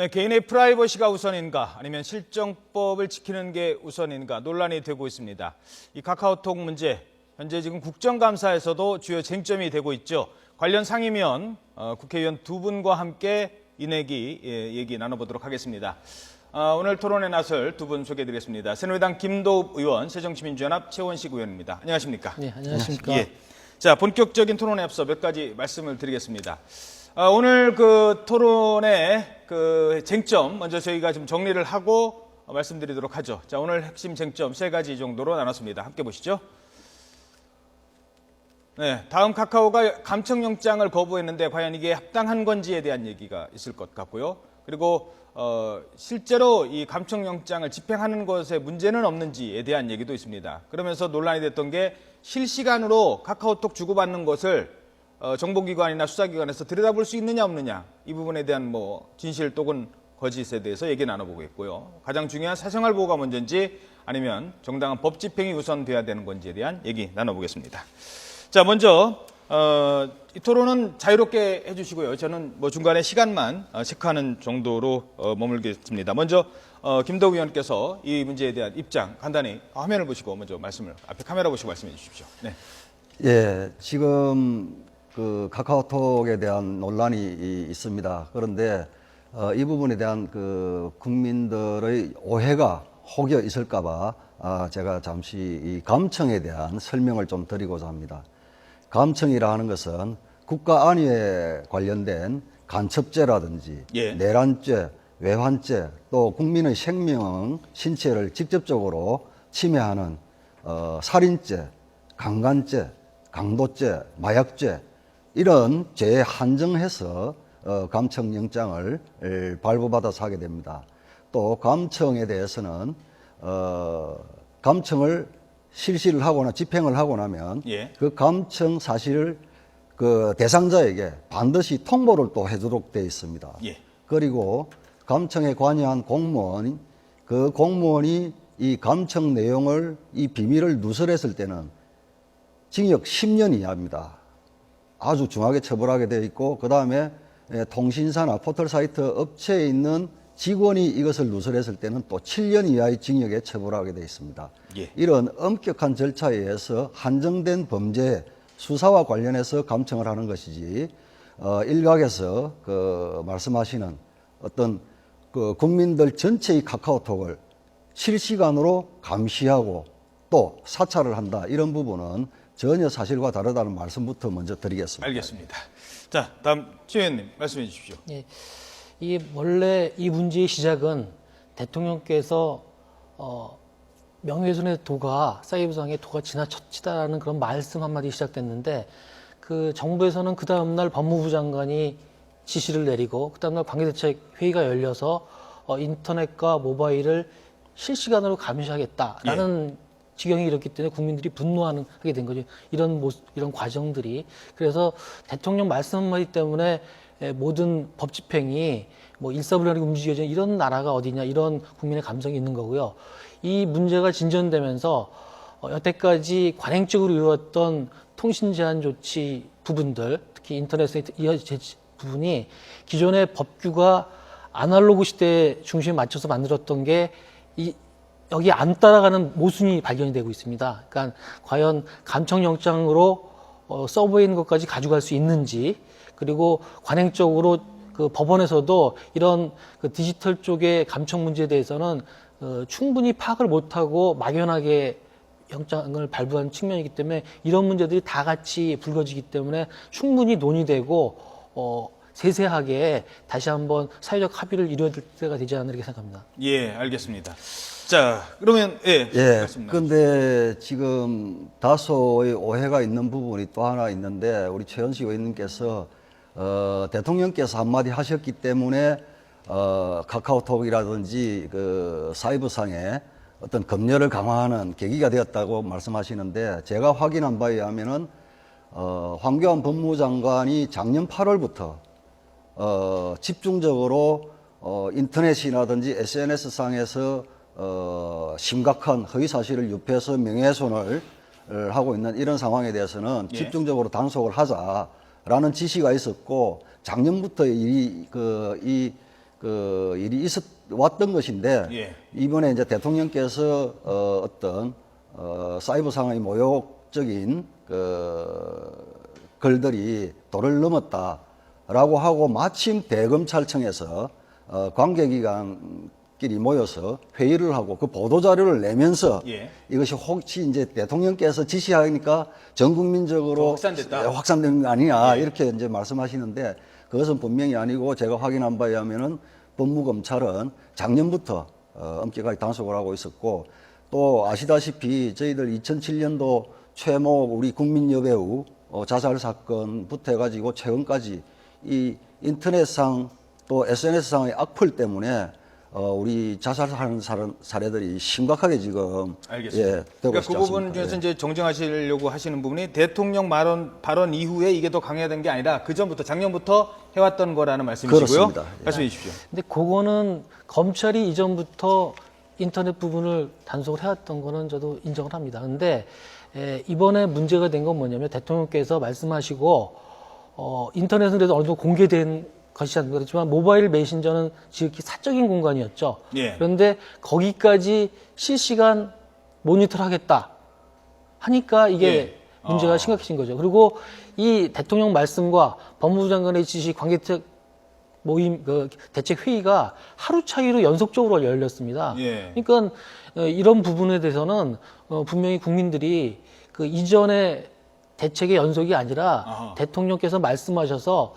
네, 개인의 프라이버시가 우선인가 아니면 실정법을 지키는 게 우선인가 논란이 되고 있습니다. 이 카카오톡 문제, 현재 지금 국정감사에서도 주요 쟁점이 되고 있죠. 관련 상임위원 국회의원 두 분과 함께 얘기 나눠보도록 하겠습니다. 오늘 토론에 나설 두 분 소개해드리겠습니다. 새누리당 김도읍 의원, 새정치민주연합 최원식 의원입니다. 안녕하십니까? 네, 안녕하십니까? 예. 자, 본격적인 토론에 앞서 몇 가지 말씀을 드리겠습니다. 오늘 그 토론의 그 쟁점 먼저 저희가 좀 정리를 하고 말씀드리도록 하죠. 자, 오늘 핵심 쟁점 세 가지 정도로 나눴습니다. 함께 보시죠. 네, 다음 카카오가 감청영장을 거부했는데 과연 이게 합당한 건지에 대한 얘기가 있을 것 같고요. 그리고 실제로 이 감청영장을 집행하는 것에 문제는 없는지에 대한 얘기도 있습니다. 그러면서 논란이 됐던 게 실시간으로 카카오톡 주고받는 것을 정보기관이나 수사기관에서 들여다볼 수 있느냐 없느냐, 이 부분에 대한 진실 또는 거짓에 대해서 얘기 나눠보겠고요. 가장 중요한 사생활 보호가 먼저인지 아니면 정당한 법 집행이 우선돼야 되는 건지에 대한 얘기 나눠보겠습니다. 자, 먼저 이 토론은 자유롭게 해주시고요. 저는 중간에 시간만 체크하는 정도로 머물겠습니다. 먼저 김도읍 의원께서 이 문제에 대한 입장 간단히 화면을 보시고 먼저 말씀을 앞에 카메라 보시고 말씀해 주십시오. 네. 예, 지금 그 카카오톡에 대한 논란이 있습니다. 그런데 이 부분에 대한 그 국민들의 오해가 혹여 있을까봐 제가 잠시 이 감청에 대한 설명을 좀 드리고자 합니다. 감청이라 하는 것은 국가 안위에 관련된 간첩죄라든지 예. 내란죄, 외환죄, 또 국민의 생명, 신체를 직접적으로 침해하는 살인죄, 강간죄, 강도죄, 마약죄 이런 죄에 한정해서 감청영장을 발부받아서 하게 됩니다. 또 감청에 대해서는 감청을 실시를 하거나 집행을 하고 나면 예. 그 감청 사실을 그 대상자에게 반드시 통보를 또 해주도록 되어 있습니다. 예. 그리고 감청에 관여한 공무원이 그 공무원이 이 감청 내용을 이 비밀을 누설했을 때는 징역 10년 이하입니다. 아주 중하게 처벌하게 되어 있고, 그 다음에 통신사나 포털사이트 업체에 있는 직원이 이것을 누설했을 때는 또 7년 이하의 징역에 처벌하게 되어 있습니다. 예. 이런 엄격한 절차에 의해서 한정된 범죄 수사와 관련해서 감청을 하는 것이지, 일각에서 그 말씀하시는 어떤 그 국민들 전체의 카카오톡을 실시간으로 감시하고 또 사찰을 한다, 이런 부분은 전혀 사실과 다르다는 말씀부터 먼저 드리겠습니다. 알겠습니다. 자, 다음 최 의원님 말씀해 주십시오. 예, 이 원래 이 문제의 시작은 대통령께서 명예훼손의 도가 사이버상의 도가 지나쳤다라는 그런 말씀 한마디 시작됐는데, 그 정부에서는 그 다음날 법무부 장관이 지시를 내리고 그 다음날 관계대책 회의가 열려서 인터넷과 모바일을 실시간으로 감시하겠다라는 지경이 이렇기 때문에 국민들이 분노하게 된 거죠. 이런 과정들이. 그래서 대통령 말씀 한마디 때문에 모든 법 집행이 일사불란하게 움직여지는 이런 나라가 어디냐, 이런 국민의 감성이 있는 거고요. 이 문제가 진전되면서 여태까지 관행적으로 이루어졌던 통신 제한 조치 부분들, 특히 인터넷에 이어진 부분이 기존의 법규가 아날로그 시대 중심에 맞춰서 만들었던 게 여기 안 따라가는 모순이 발견이 되고 있습니다. 그러니까 과연 감청영장으로 서버에 있는 것까지 가져갈 수 있는지, 그리고 관행적으로 그 법원에서도 이런 그 디지털 쪽의 감청 문제에 대해서는 충분히 파악을 못하고 막연하게 영장을 발부한 측면이기 때문에 이런 문제들이 다 같이 불거지기 때문에 충분히 논의되고 세세하게 다시 한번 사회적 합의를 이루어야 될 때가 되지 않나 이렇게 생각합니다. 예, 알겠습니다. 자, 그러면 그런데 지금 다소의 오해가 있는 부분이 또 하나 있는데, 우리 최원식 의원님께서 대통령께서 한마디 하셨기 때문에 카카오톡이라든지 그 사이버상에 어떤 검열을 강화하는 계기가 되었다고 말씀하시는데, 제가 확인한 바에 의하면은 황교안 법무장관이 작년 8월부터 집중적으로 인터넷이라든지 SNS상에서 심각한 허위 사실을 유폐해서 명예훼손을 하고 있는 이런 상황에 대해서는 집중적으로 단속을 하자라는 지시가 있었고, 작년부터 이 그 일이 왔던 것인데 예. 이번에 이제 대통령께서 어떤 사이버 상의 모욕적인 글들이 도를 넘었다라고 하고 마침 대검찰청에서 관계기관끼리 모여서 회의를 하고 그 보도 자료를 내면서 예. 이것이 혹시 이제 대통령께서 지시하니까 전 국민적으로 확산됐다. 확산된 거 아니냐 이렇게 이제 말씀하시는데 그것은 분명히 아니고 제가 확인한 바에 의하면은 법무검찰은 작년부터 엄격하게 단속을 하고 있었고 또 아시다시피 저희들 2007년도 최모 우리 국민여배우 자살 사건부터 해가지고 최근까지 이 인터넷상 또 SNS상의 악플 때문에 우리 자살하는 사례들이 심각하게 지금 알겠습니다. 되고 그러니까 있지 그 부분 않습니까? 중에서 이제 정정하시려고 하시는 부분이 대통령 발언 이후에 이게 더 강화된 게 아니라 그 전부터 작년부터 해왔던 거라는 말씀이시고요. 그렇습니다. 예. 말씀해 주십시오. 근데 그거는 검찰이 이전부터 인터넷 부분을 단속을 해왔던 거는 저도 인정을 합니다. 근데 이번에 문제가 된 건 뭐냐면 대통령께서 말씀하시고 인터넷은 그래도 어느 정도 공개된 것이지 않습니까? 그렇지만 모바일 메신저는 지극히 사적인 공간이었죠. 예. 그런데 거기까지 실시간 모니터를 하겠다 하니까 이게 예. 문제가 심각해진 거죠. 그리고 이 대통령 말씀과 법무부 장관의 지시 관계자 모임 대책 회의가 하루 차이로 연속적으로 열렸습니다. 예. 그러니까 이런 부분에 대해서는 분명히 국민들이 그 이전의 대책의 연속이 아니라 아하. 대통령께서 말씀하셔서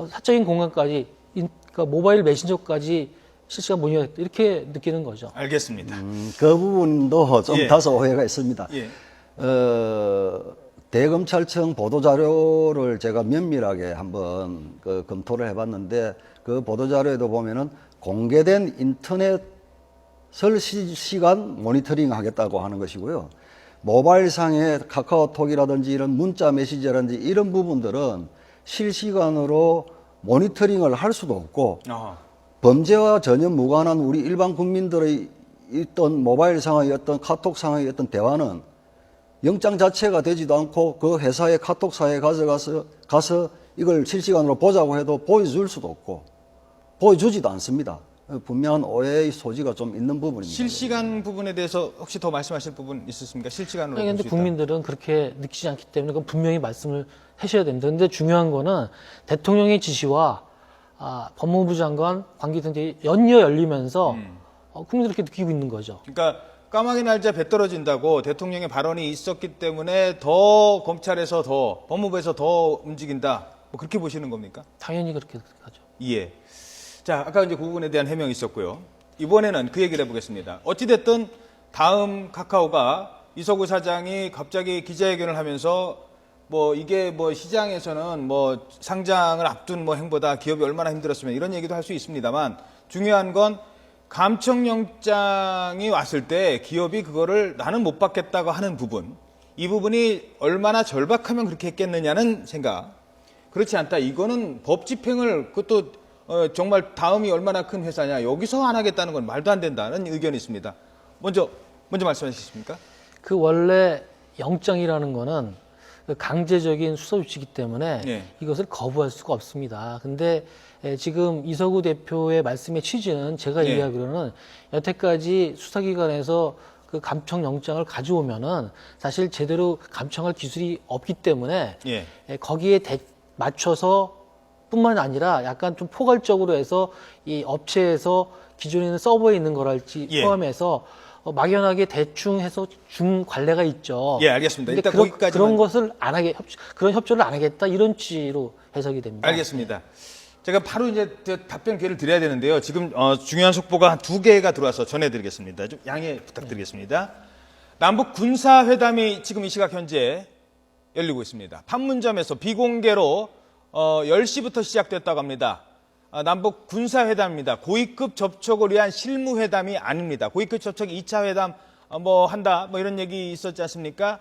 사적인 공간까지 그러니까 모바일 메신저까지 실시간 모니터했다 이렇게 느끼는 거죠. 알겠습니다. 그 부분도 좀 예. 다소 오해가 있습니다. 예. 대검찰청 보도자료를 제가 면밀하게 한번 검토를 해봤는데 그 보도자료에도 보면은 공개된 인터넷을 실시간 모니터링 하겠다고 하는 것이고요. 모바일상의 카카오톡이라든지 이런 문자 메시지라든지 이런 부분들은 실시간으로 모니터링을 할 수도 없고 아하. 범죄와 전혀 무관한 우리 일반 국민들의 있던 모바일상의 어떤 카톡상의 어떤 대화는 영장 자체가 되지도 않고 그 회사의 카톡사에 가서 이걸 실시간으로 보자고 해도 보여줄 수도 없고 보여주지도 않습니다. 분명한 오해의 소지가 좀 있는 부분입니다. 실시간 부분에 대해서 혹시 더 말씀하실 부분 있으십니까? 실시간으로 볼 그런데 수 있다. 국민들은 그렇게 느끼지 않기 때문에 그건 분명히 말씀을 하셔야 됩니다. 그런데 중요한 거는 대통령의 지시와 법무부 장관 관계등들이 연이어 열리면서 국민들이 그렇게 느끼고 있는 거죠. 그러니까 까마귀 날짜 배 떨어진다고 대통령의 발언이 있었기 때문에 더 검찰에서 더 법무부에서 더 움직인다. 뭐 그렇게 보시는 겁니까? 당연히 그렇게 하죠. 예. 자, 아까 이제 그 부분에 대한 해명이 있었고요. 이번에는 그 얘기를 해보겠습니다. 어찌됐든 다음 카카오가 이석우 사장이 갑자기 기자회견을 하면서 뭐 이게 뭐 시장에서는 뭐 상장을 앞둔 뭐 행보다 기업이 얼마나 힘들었으면 이런 얘기도 할 수 있습니다만 중요한 건 감청영장이 왔을 때 기업이 그거를 나는 못 받겠다고 하는 부분, 이 부분이 얼마나 절박하면 그렇게 했겠느냐는 생각. 그렇지 않다. 이거는 법 집행을 그것도 정말 다음이 얼마나 큰 회사냐 여기서 안 하겠다는 건 말도 안 된다는 의견이 있습니다. 먼저 말씀하시겠습니까? 그 원래 영장이라는 거는 그 강제적인 수사 조치이기 때문에 예. 이것을 거부할 수가 없습니다. 근데 지금 이석우 대표의 말씀의 취지는 제가 예. 이해하기로는 여태까지 수사기관에서 그 감청 영장을 가져오면은 사실 제대로 감청할 기술이 없기 때문에 예. 거기에 맞춰서 뿐만 아니라 약간 좀 포괄적으로 해서 이 업체에서 기존에 있는 서버에 있는 거랄지 예. 포함해서 막연하게 대충 해서 준 관례가 있죠. 예, 알겠습니다. 근데 일단 거기까지만. 그런 것을 안 하게 그런 협조를 안 하겠다 이런 취지로 해석이 됩니다. 알겠습니다. 제가 바로 이제 답변 기회를 드려야 되는데요. 지금 중요한 속보가 한 2개가 들어와서 전해드리겠습니다. 좀 양해 부탁드리겠습니다. 남북 군사회담이 지금 이 시각 현재 열리고 있습니다. 판문점에서 비공개로 10시부터 시작됐다고 합니다. 남북 군사회담입니다. 고위급 접촉을 위한 실무회담이 아닙니다. 고위급 접촉 2차 회담 뭐 한다 뭐 이런 얘기 있었지 않습니까?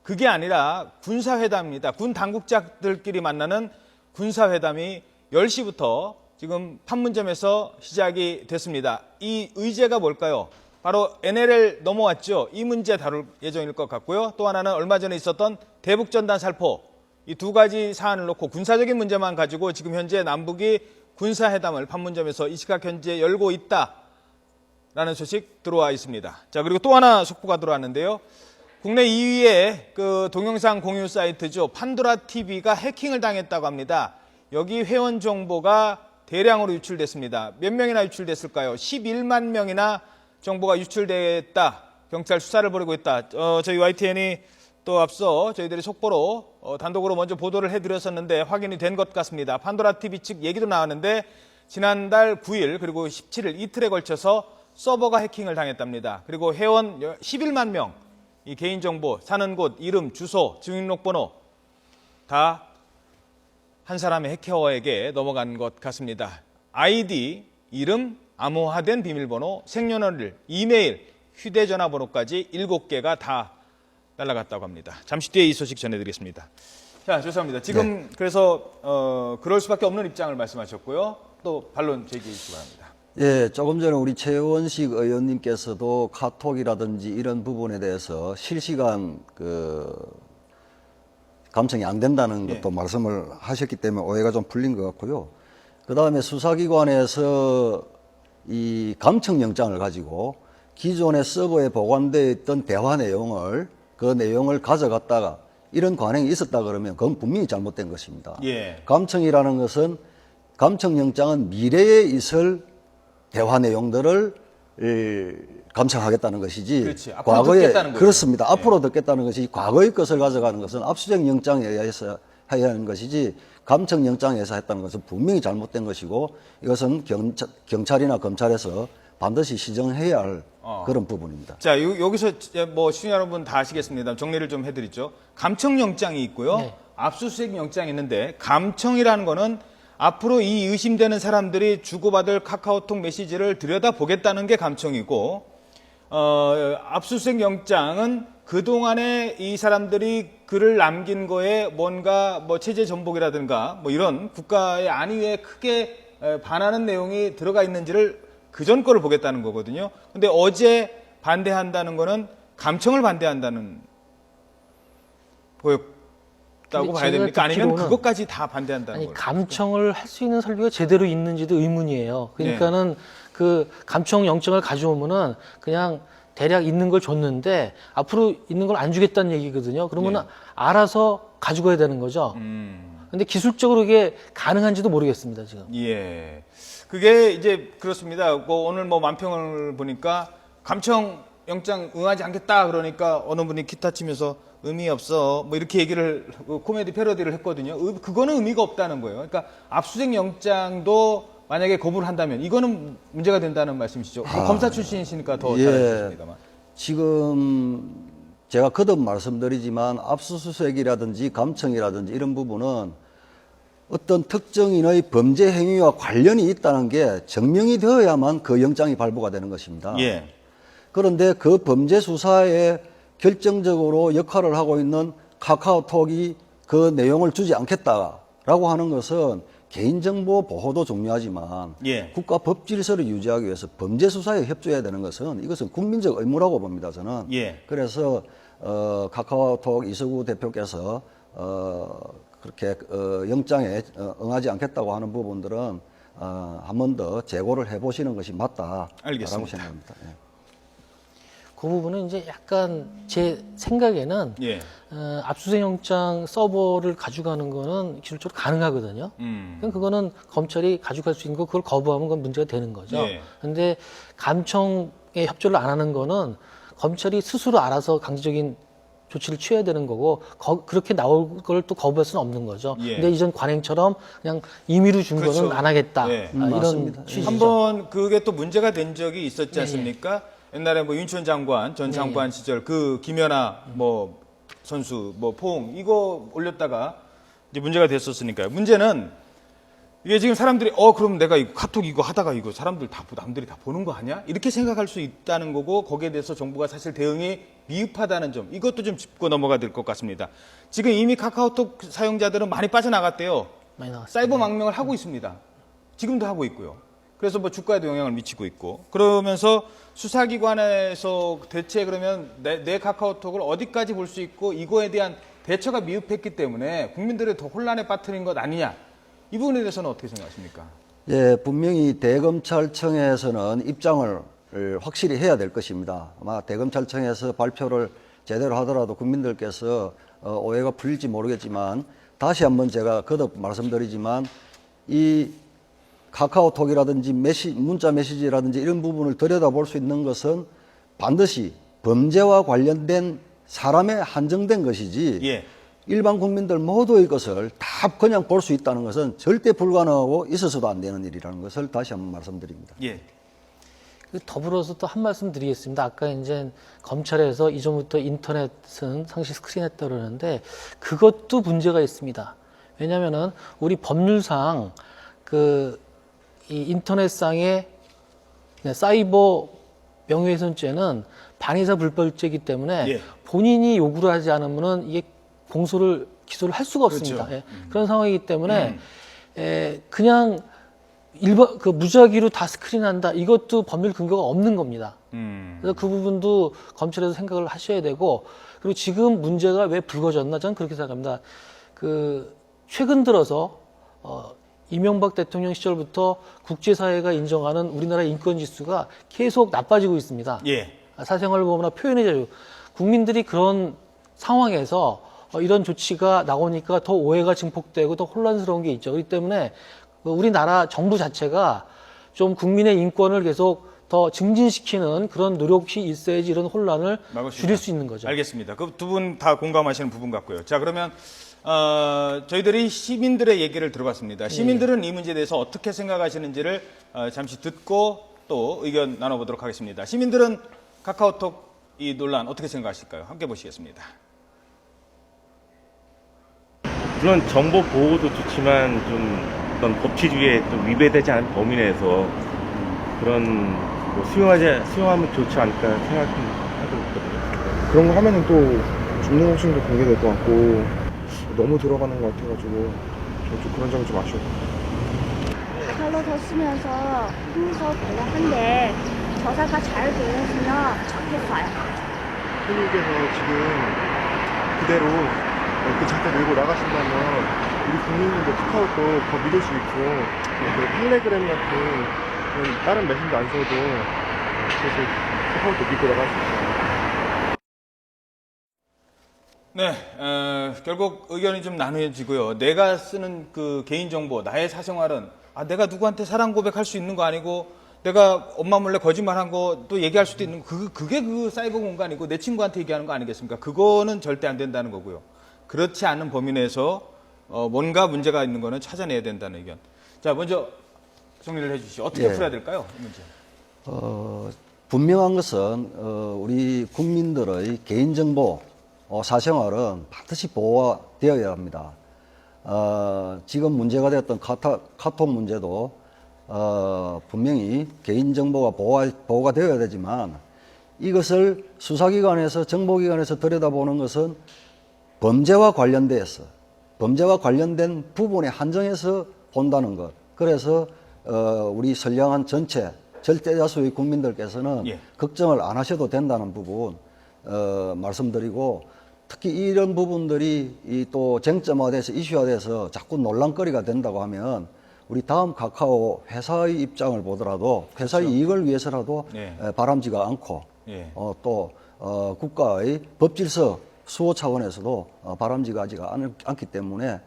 그게 아니라 군사회담입니다. 군 당국자들끼리 만나는 군사회담이 10시부터 지금 판문점에서 시작이 됐습니다. 이 의제가 뭘까요? 바로 NLL 넘어왔죠. 이 문제 다룰 예정일 것 같고요. 또 하나는 얼마 전에 있었던 대북전단 살포. 이 두 가지 사안을 놓고 군사적인 문제만 가지고 지금 현재 남북이 군사회담을 판문점에서 이 시각 현재 열고 있다라는 소식 들어와 있습니다. 자, 그리고 또 하나 속보가 들어왔는데요. 국내 2위의 그 동영상 공유 사이트죠. 판도라 TV가 해킹을 당했다고 합니다. 여기 회원 정보가 대량으로 유출됐습니다. 몇 명이나 유출됐을까요? 11만 명이나 정보가 유출됐다. 경찰 수사를 벌이고 있다. 저희 YTN이 또 앞서 저희들이 속보로 단독으로 먼저 보도를 해드렸었는데 확인이 된 것 같습니다. 판도라 TV 측 얘기도 나왔는데 지난달 9일 그리고 17일 이틀에 걸쳐서 서버가 해킹을 당했답니다. 그리고 회원 11만 명, 이 개인정보, 사는 곳, 이름, 주소, 주민등록번호 다 한 사람의 해커에게 넘어간 것 같습니다. 아이디, 이름, 암호화된 비밀번호, 생년월일, 이메일, 휴대전화 번호까지 7개가 다 날아갔다고 합니다. 잠시 뒤에 이 소식 전해드리겠습니다. 자, 죄송합니다. 지금 그래서 그럴 수밖에 없는 입장을 말씀하셨고요. 또 반론 제기해 주시기 바랍니다. 예, 조금 전에 우리 최원식 의원님께서도 카톡이라든지 이런 부분에 대해서 실시간 감청이 안 된다는 것도 말씀을 하셨기 때문에 오해가 좀 풀린 것 같고요. 그 다음에 수사기관에서 이 감청영장을 가지고 기존의 서버에 보관되어 있던 대화 내용을 그 내용을 가져갔다가 이런 관행이 있었다 그러면 그건 분명히 잘못된 것입니다. 예. 감청이라는 것은 감청영장은 미래에 있을 대화 내용들을 감청하겠다는 것이지. 그렇지. 앞으로 듣겠다는 거죠. 그렇습니다. 예. 앞으로 듣겠다는 것이 과거의 것을 가져가는 것은 압수수색 영장에 의해서 해야 하는 것이지 감청 영장에 의해서 했다는 것은 분명히 잘못된 것이고 이것은 경찰이나 검찰에서 반드시 시정해야 할 그런 부분입니다. 자, 여기서 뭐 시청자 여러분 다 아시겠습니다. 정리를 좀 해드리죠. 감청영장이 있고요. 네. 압수수색 영장이 있는데 감청이라는 거는 앞으로 이 의심되는 사람들이 주고받을 카카오톡 메시지를 들여다보겠다는 게 감청이고 압수수색 영장은 그동안에 이 사람들이 글을 남긴 거에 뭔가 뭐 체제 전복이라든가 뭐 이런 국가의 안위에 크게 반하는 내용이 들어가 있는지를 그전 거를 보겠다는 거거든요. 근데 어제 반대한다는 거는 감청을 반대한다는 거였다고 봐야 됩니까? 아니면 그것까지 다 반대한다는 거예요? 감청을 할 수 있는 설비가 제대로 있는지도 의문이에요. 그러니까는 그 감청 영장을 가져오면은 그냥 대략 있는 걸 줬는데 앞으로 있는 걸 안 주겠다는 얘기거든요. 그러면 알아서 가지고 가야 되는 거죠. 근데 기술적으로 이게 가능한지도 모르겠습니다, 지금. 예. 그게 이제 그렇습니다. 뭐 오늘 뭐 만평을 보니까 감청 영장 응하지 않겠다 그러니까 어느 분이 기타 치면서 의미 없어 뭐 이렇게 얘기를 코미디 패러디를 했거든요. 그거는 의미가 없다는 거예요. 그러니까 압수수색 영장도 만약에 거부를 한다면 이거는 문제가 된다는 말씀이시죠. 검사 출신이시니까 더 잘 아시겠습니다만. 지금 제가 거듭 말씀드리지만 압수수색이라든지 감청이라든지 이런 부분은 어떤 특정인의 범죄 행위와 관련이 있다는 게 증명이 되어야만 그 영장이 발부가 되는 것입니다. 예. 그런데 그 범죄 수사에 결정적으로 역할을 하고 있는 카카오톡이 그 내용을 주지 않겠다라고 하는 것은 개인정보 보호도 중요하지만 국가 법질서를 유지하기 위해서 범죄 수사에 협조해야 되는 것은 이것은 국민적 의무라고 봅니다, 저는. 그래서 카카오톡 이석우 대표께서 그렇게 영장에 응하지 않겠다고 하는 부분들은 한 번 더 재고를 해보시는 것이 맞다라고 생각합니다. 예. 그 부분은 이제 약간 제 생각에는 압수수색 영장 서버를 가져가는 거는 기술적으로 가능하거든요. 그럼 그거는 검찰이 가져갈 수 있는 거 그걸 거부하면 그건 문제가 되는 거죠. 그런데 감청에 협조를 안 하는 거는 검찰이 스스로 알아서 강제적인 조치를 취해야 되는 거고 그렇게 나올 걸 또 거부할 수는 없는 거죠. 근데 이전 관행처럼 그냥 임의로 준 거는 안 하겠다. 이런 취지죠. 한번 그게 또 문제가 된 적이 있었지 않습니까? 옛날에 뭐 윤치원 장관, 전 장관 시절 그 김연아 뭐 선수 뭐 포옹 이거 올렸다가 이제 문제가 됐었으니까요. 문제는 이게 지금 사람들이 그럼 내가 이거 카톡 이거 하다가 이거 사람들 다 남들이 다 보는 거 아니야? 이렇게 생각할 수 있다는 거고 거기에 대해서 정부가 사실 대응이 미흡하다는 점 이것도 좀 짚고 넘어가야 될 것 같습니다. 지금 이미 카카오톡 사용자들은 많이 빠져나갔대요. 많이 나왔습니다. 사이버 망명을 하고 있습니다. 지금도 하고 있고요. 그래서 뭐 주가에도 영향을 미치고 있고 그러면서 수사기관에서 대체 그러면 내 카카오톡을 어디까지 볼 수 있고 이거에 대한 대처가 미흡했기 때문에 국민들을 더 혼란에 빠뜨린 것 아니냐 이 부분에 대해서는 어떻게 생각하십니까? 예, 분명히 대검찰청에서는 입장을 확실히 해야 될 것입니다. 아마 대검찰청에서 발표를 제대로 하더라도 국민들께서 오해가 풀릴지 모르겠지만 다시 한번 제가 거듭 말씀드리지만 이 카카오톡이라든지 문자 메시지라든지 이런 부분을 들여다볼 수 있는 것은 반드시 범죄와 관련된 사람에 한정된 것이지 예. 일반 국민들 모두의 것을 다 그냥 볼 수 있다는 것은 절대 불가능하고 있어서도 안 되는 일이라는 것을 다시 한번 말씀드립니다. 예. 더불어서 또 한 말씀 드리겠습니다. 아까 이제 검찰에서 이전부터 인터넷은 상시 스크린했다 그러는데 그것도 문제가 있습니다. 왜냐하면은 우리 법률상 이 인터넷상의 사이버 명예훼손죄는 반의사 불벌죄이기 때문에 예. 본인이 요구를 하지 않으면은 이게 기소를 할 수가 없습니다. 그렇죠. 예. 그런 상황이기 때문에 그냥 무작위로 다 스크린한다. 이것도 법률 근거가 없는 겁니다. 그래서 그 부분도 검찰에서 생각을 하셔야 되고, 그리고 지금 문제가 왜 불거졌나 저는 그렇게 생각합니다. 최근 들어서 이명박 대통령 시절부터 국제사회가 인정하는 우리나라 인권 지수가 계속 나빠지고 있습니다. 예. 사생활 보호나 표현의 자유. 국민들이 그런 상황에서 이런 조치가 나오니까 더 오해가 증폭되고 더 혼란스러운 게 있죠. 그렇기 때문에 우리나라 정부 자체가 좀 국민의 인권을 계속 더 증진시키는 그런 노력이 있어야지 이런 혼란을 막을 수 줄일 있다. 수 있는 거죠. 알겠습니다. 그 두 분 다 공감하시는 부분 같고요. 자, 그러면 저희들이 시민들의 얘기를 들어봤습니다. 시민들은 이 문제에 대해서 어떻게 생각하시는지를 잠시 듣고 또 의견 나눠보도록 하겠습니다. 시민들은 카카오톡 이 논란 어떻게 생각하실까요? 함께 보시겠습니다. 물론 정보 보호도 좋지만 좀 어떤 법치주의에 좀 위배되지 않은 범위 내에서 그런 수용하면 좋지 않을까 생각하고 있거든요. 그런 거 하면은 또 중등호신도 공개될 것 같고 너무 들어가는 것 같아가지고 좀 그런 점이 좀 아쉬워요. 카카오톡 쓰면서 흥미스럽긴 한데 저자가 잘 되었으면 좋겠어요. 손님께서 지금 그대로 그 작가 밀고 나가신다면 우리 국민들도 카카오톡 더 믿을 수 있고 그 텔레그램 같은 그런 다른 메신저 안 써도 계속 카카오톡 믿고 나갈 수 있어요. 네, 결국 의견이 좀 나누어지고요. 내가 쓰는 그 개인정보, 나의 사생활은 내가 누구한테 사랑 고백할 수 있는 거 아니고 내가 엄마 몰래 거짓말한 거 또 얘기할 수도 있는 거 그게 그 사이버 공간이고 내 친구한테 얘기하는 거 아니겠습니까? 그거는 절대 안 된다는 거고요. 그렇지 않은 범위 내에서 뭔가 문제가 있는 거는 찾아내야 된다는 의견. 자, 먼저 정리를 해 주시죠. 어떻게 풀어야 될까요? 이 문제. 분명한 것은 우리 국민들의 개인정보 사생활은 반드시 보호가 되어야 합니다. 지금 문제가 되었던 카톡 문제도 분명히 개인정보가 보호가 되어야 되지만 이것을 수사기관에서 정보기관에서 들여다보는 것은 범죄와 관련된 부분에 한정해서 본다는 것. 그래서 우리 선량한 전체 절대다수의 국민들께서는 예. 걱정을 안 하셔도 된다는 부분 말씀드리고, 특히 이런 부분들이 또 쟁점화돼서 이슈화돼서 자꾸 논란거리가 된다고 하면 우리 다음 카카오 회사의 입장을 보더라도 회사의 그렇죠. 이익을 위해서라도 네. 바람지가 않고 예. 또 국가의 법질서 수호 차원에서도 바람직하지가 않기 때문에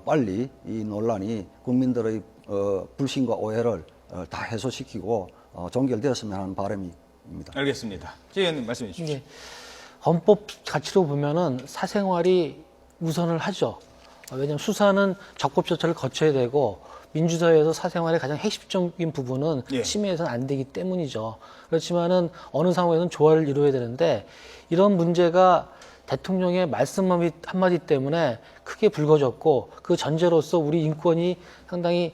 빨리 이 논란이 국민들의 불신과 오해를 다 해소시키고 종결되었으면 하는 바람입니다. 알겠습니다. 제 의원님 말씀해 주십시오. 이게 헌법 가치로 보면은 사생활이 우선을 하죠. 왜냐하면 수사는 적법조차를 거쳐야 되고 민주사회에서 사생활의 가장 핵심적인 부분은 예. 침해해서는 안 되기 때문이죠. 그렇지만은 어느 상황에서는 조화를 이루어야 되는데 이런 문제가 대통령의 말씀 한마디 때문에 크게 불거졌고 그 전제로서 우리 인권이 상당히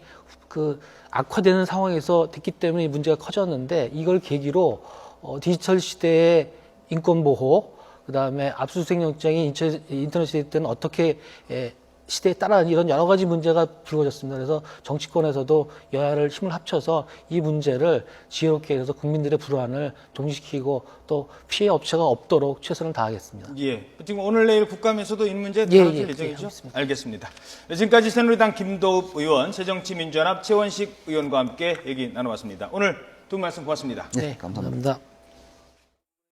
악화되는 상황에서 됐기 때문에 이 문제가 커졌는데 이걸 계기로 디지털 시대의 인권 보호, 그다음에 압수수색 영장이 인터넷 시대 때는 어떻게 시대에 따라 이런 여러 가지 문제가 불거졌습니다. 그래서 정치권에서도 여야를 힘을 합쳐서 이 문제를 지혜롭게 해서 국민들의 불안을 종식시키고 또 피해 업체가 없도록 최선을 다하겠습니다. 예. 지금 오늘 내일 국감에서도 이 문제 예, 다뤄질 예, 예정이죠? 하겠습니다. 알겠습니다. 네, 지금까지 새누리당 김도읍 의원, 새정치민주연합 최원식 의원과 함께 얘기 나눠봤습니다. 오늘 두 분 말씀 고맙습니다. 네, 감사합니다. 감사합니다.